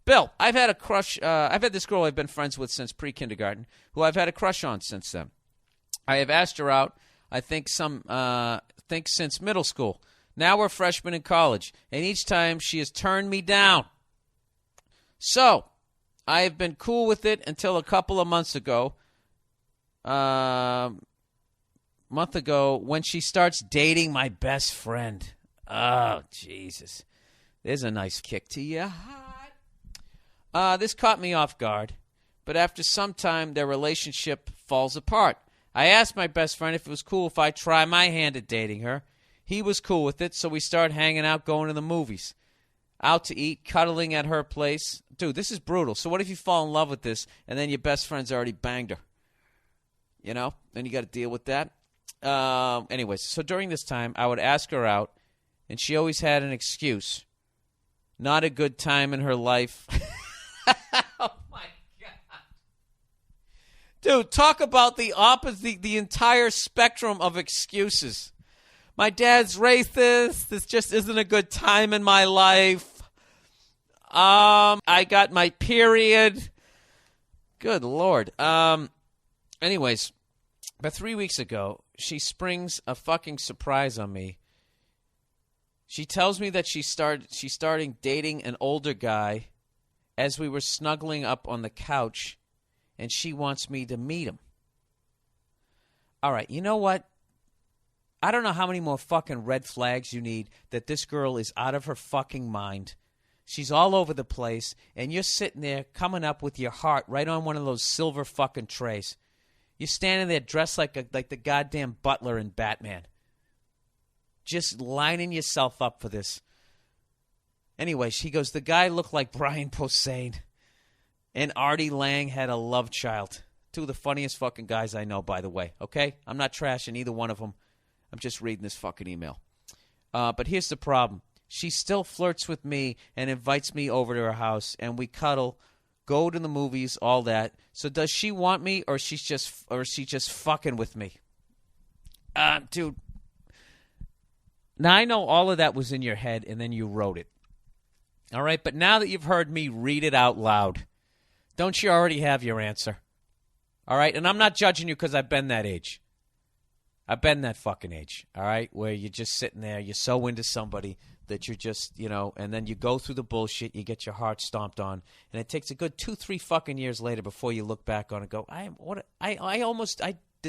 Bill, I've had a crush. I've had this girl I've been friends with since pre-kindergarten, who I've had a crush on since then. I have asked her out, I think since middle school. Now we're freshmen in college, and each time she has turned me down. So, I have been cool with it until a couple of months ago. When she starts dating my best friend. Oh, Jesus. There's a nice kick to your heart. This caught me off guard, but after some time, their relationship falls apart. I asked my best friend if it was cool if I try my hand at dating her. He was cool with it, so we started hanging out, going to the movies, out to eat, cuddling at her place. Dude, this is brutal. So what if you fall in love with this, and then your best friend's already banged her? You know? Then you got to deal with that. Anyways, so during this time, I would ask her out, and she always had an excuse. Not a good time in her life. Oh, my God. Dude, talk about the opposite, the entire spectrum of excuses. My dad's racist. This just isn't a good time in my life. I got my period. Good Lord. Anyways, about 3 weeks ago, she springs a fucking surprise on me. She tells me that she's starting dating an older guy as we were snuggling up on the couch, and she wants me to meet him. All right, you know what? I don't know how many more fucking red flags you need that this girl is out of her fucking mind. She's all over the place, and you're sitting there coming up with your heart right on one of those silver fucking trays. You're standing there dressed like the goddamn butler in Batman. Just lining yourself up for this. Anyway, she goes, the guy looked like Brian Posehn, and Artie Lang had a love child. Two of the funniest fucking guys I know, by the way, okay? I'm not trashing either one of them. I'm just reading this fucking email. But here's the problem. She still flirts with me and invites me over to her house, and we cuddle, go to the movies, all that. So does she want me, or is she just fucking with me? Dude. Now, I know all of that was in your head, and then you wrote it. All right? But now that you've heard me read it out loud, don't you already have your answer? All right? And I'm not judging you because I've been that age. I've been that fucking age, all right, where you're just sitting there, you're so into somebody that you're just, and then you go through the bullshit, you get your heart stomped on, and it takes a good 2-3 fucking years later before you look back on it and go, I almost,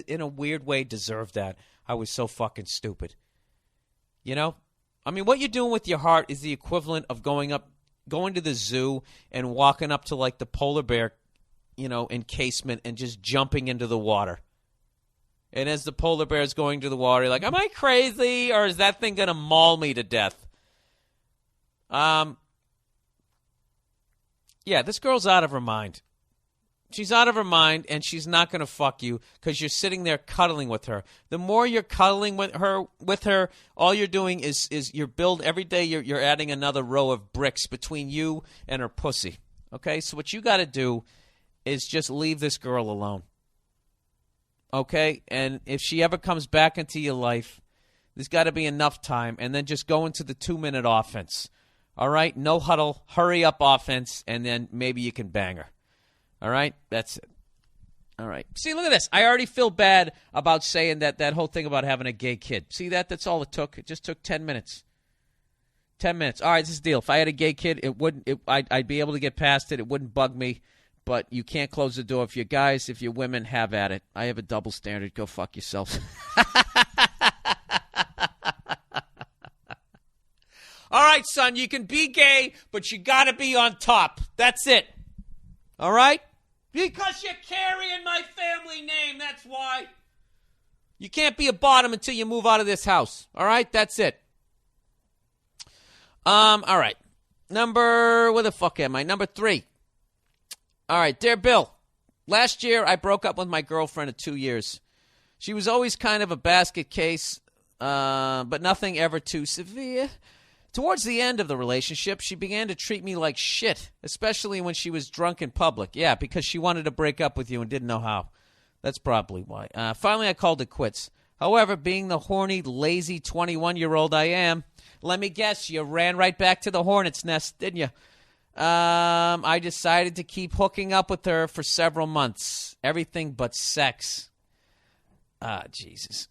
in a weird way, deserved that. I was so fucking stupid. You know? I mean, what you're doing with your heart is the equivalent of going to the zoo and walking up to, like, the polar bear, encasement and just jumping into the water. And as the polar bear is going to the water, you're like, am I crazy, or is that thing going to maul me to death? Yeah, this girl's out of her mind. She's out of her mind, and she's not going to fuck you because you're sitting there cuddling with her. The more you're cuddling with her, all you're doing is every day you're adding another row of bricks between you and her pussy. Okay? So what you got to do is just leave this girl alone. Okay, and if she ever comes back into your life, there's got to be enough time, and then just go into the 2-minute offense. All right, no huddle, hurry up offense, and then maybe you can bang her. All right, that's it. All right. See, look at this. I already feel bad about saying that whole thing about having a gay kid. See that? That's all it took. It just took 10 minutes. 10 minutes. All right, this is the deal. If I had a gay kid, I'd be able to get past it. It wouldn't bug me. But you can't close the door. If you're guys, if you're women, have at it. I have a double standard. Go fuck yourselves. All right, son, you can be gay, but you got to be on top. That's it. All right? Because you're carrying my family name, that's why. You can't be a bottom until you move out of this house. All right? That's it. All right. Where the fuck am I? Number 3. All right, dear Bill, last year I broke up with my girlfriend of 2 years. She was always kind of a basket case, but nothing ever too severe. Towards the end of the relationship, she began to treat me like shit, especially when she was drunk in public. Yeah, because she wanted to break up with you and didn't know how. That's probably why. Finally, I called it quits. However, being the horny, lazy 21-year-old I am, let me guess, you ran right back to the hornet's nest, didn't you? I decided to keep hooking up with her for several months. Everything but sex. Jesus.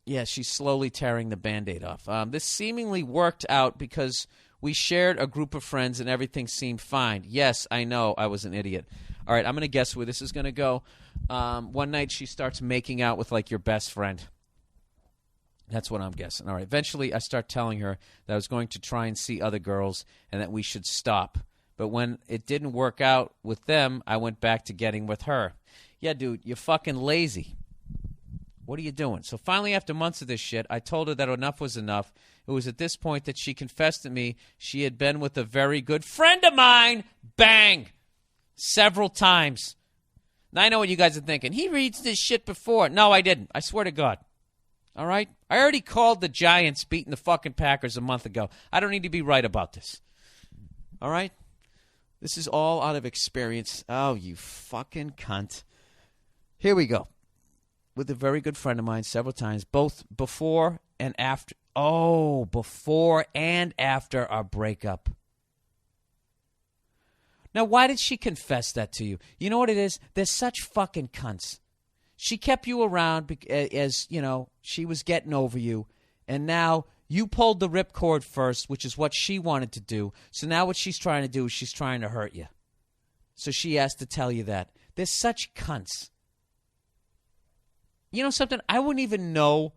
Yeah, she's slowly tearing the Band-Aid off. This seemingly worked out because we shared a group of friends and everything seemed fine. Yes, I know I was an idiot. All right, I'm going to guess where this is going to go. One night she starts making out with, like, your best friend. That's what I'm guessing. All right, eventually I start telling her that I was going to try and see other girls and that we should stop. But when it didn't work out with them, I went back to getting with her. Yeah, dude, you're fucking lazy. What are you doing? So finally, after months of this shit, I told her that enough was enough. It was at this point that she confessed to me she had been with a very good friend of mine. Bang! Several times. Now, I know what you guys are thinking. He reads this shit before. No, I didn't. I swear to God. All right? I already called the Giants beating the fucking Packers a month ago. I don't need to be right about this. All right? This is all out of experience. Oh, you fucking cunt. Here we go. With a very good friend of mine several times, both before and after. Oh, before and after our breakup. Now, why did she confess that to you? You know what it is? They're such fucking cunts. She kept you around as, you know, she was getting over you, and now you pulled the ripcord first, which is what she wanted to do. So now what she's trying to do is she's trying to hurt you. So she has to tell you that. They're such cunts. You know something? I wouldn't even know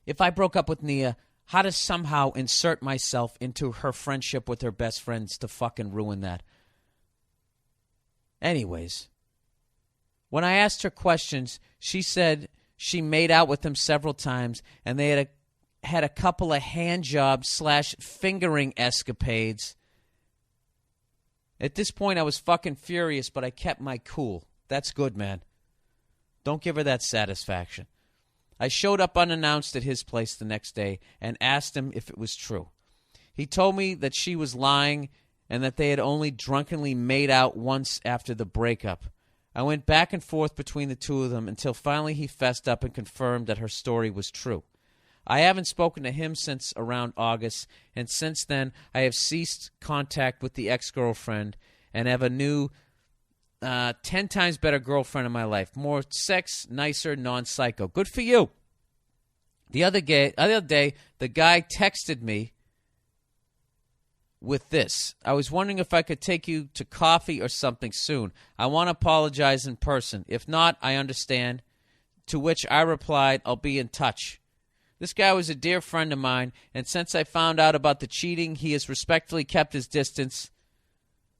if I broke up with Nia how to somehow insert myself into her friendship with her best friends to fucking ruin that. Anyways, when I asked her questions, she said she made out with him several times and they had a couple of hand jobs / fingering escapades. At this point, I was fucking furious, but I kept my cool. That's good, man. Don't give her that satisfaction. I showed up unannounced at his place the next day and asked him if it was true. He told me that she was lying and that they had only drunkenly made out once after the breakup. I went back and forth between the two of them until finally he fessed up and confirmed that her story was true. I haven't spoken to him since around August, and since then I have ceased contact with the ex-girlfriend and have a new 10 times better girlfriend in my life. More sex, nicer, non-psycho. Good for you. The other day, the guy texted me with this. I was wondering if I could take you to coffee or something soon. I want to apologize in person. If not, I understand. To which I replied, I'll be in touch. This guy was a dear friend of mine, and since I found out about the cheating, he has respectfully kept his distance,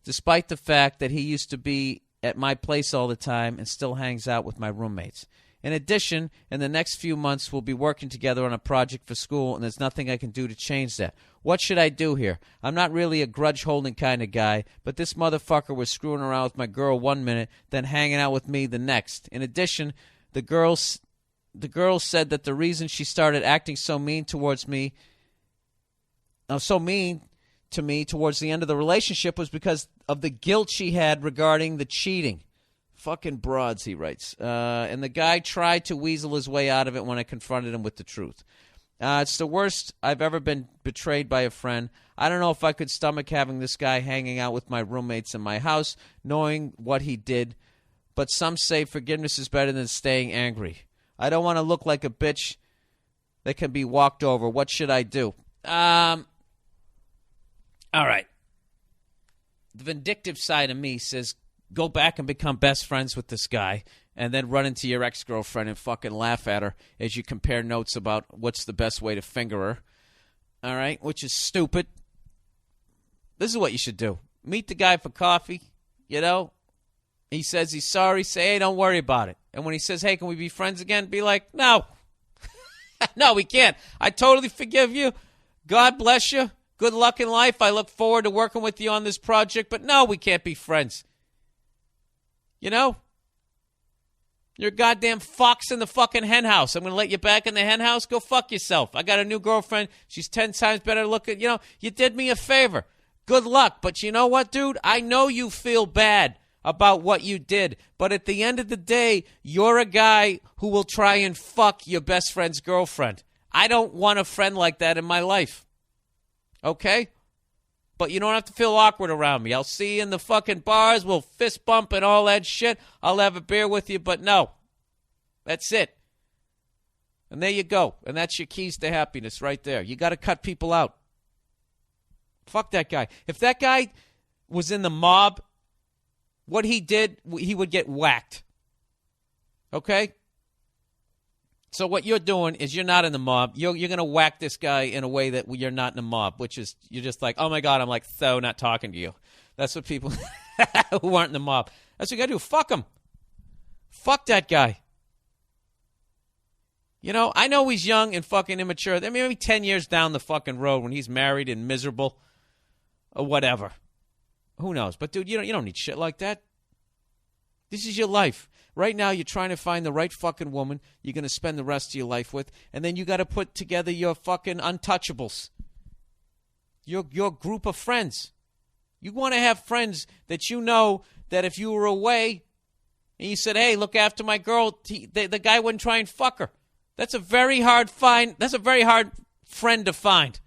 despite the fact that he used to be at my place all the time and still hangs out with my roommates. In addition, in the next few months, we'll be working together on a project for school, and there's nothing I can do to change that. What should I do here? I'm not really a grudge-holding kind of guy, but this motherfucker was screwing around with my girl one minute, then hanging out with me the next. In addition, the girl said that the reason she started acting so mean towards me, to me towards the end of the relationship was because of the guilt she had regarding the cheating. Fucking broads, he writes. And the guy tried to weasel his way out of it when I confronted him with the truth. It's the worst I've ever been betrayed by a friend. I don't know if I could stomach having this guy hanging out with my roommates in my house, knowing what he did. But some say forgiveness is better than staying angry. I don't want to look like a bitch that can be walked over. What should I do? All right. The vindictive side of me says go back and become best friends with this guy and then run into your ex-girlfriend and fucking laugh at her as you compare notes about what's the best way to finger her. All right? Which is stupid. This is what you should do. Meet the guy for coffee, you know. He says he's sorry. Say, hey, don't worry about it. And when he says, hey, can we be friends again? Be like, no. No, we can't. I totally forgive you. God bless you. Good luck in life. I look forward to working with you on this project. But no, we can't be friends. You know? You're a goddamn fox in the fucking hen house. I'm going to let you back in the hen house. Go fuck yourself. I got a new girlfriend. She's 10 times better looking. You know, you did me a favor. Good luck. But you know what, dude? I know you feel bad about what you did. But at the end of the day, you're a guy who will try and fuck your best friend's girlfriend. I don't want a friend like that in my life. Okay? But you don't have to feel awkward around me. I'll see you in the fucking bars. We'll fist bump and all that shit. I'll have a beer with you, but no. That's it. And there you go. And that's your keys to happiness right there. You got to cut people out. Fuck that guy. If that guy was in the mob, what he did, he would get whacked. Okay? So what you're doing is you're not in the mob. You're going to whack this guy in a way that you're not in the mob, which is you're just like, oh, my God, I'm like so not talking to you. That's what people who aren't in the mob. That's what you got to do. Fuck him. Fuck that guy. You know, I know he's young and fucking immature. I mean, maybe 10 years down the fucking road when he's married and miserable or whatever. Who knows? But, dude, you don't need shit like that. This is your life. Right now, you're trying to find the right fucking woman you're going to spend the rest of your life with, and then you got to put together your fucking untouchables, your group of friends. You want to have friends that you know that if you were away and you said, hey, look after my girl, the guy wouldn't try and fuck her. That's a very hard find. That's a very hard friend to find.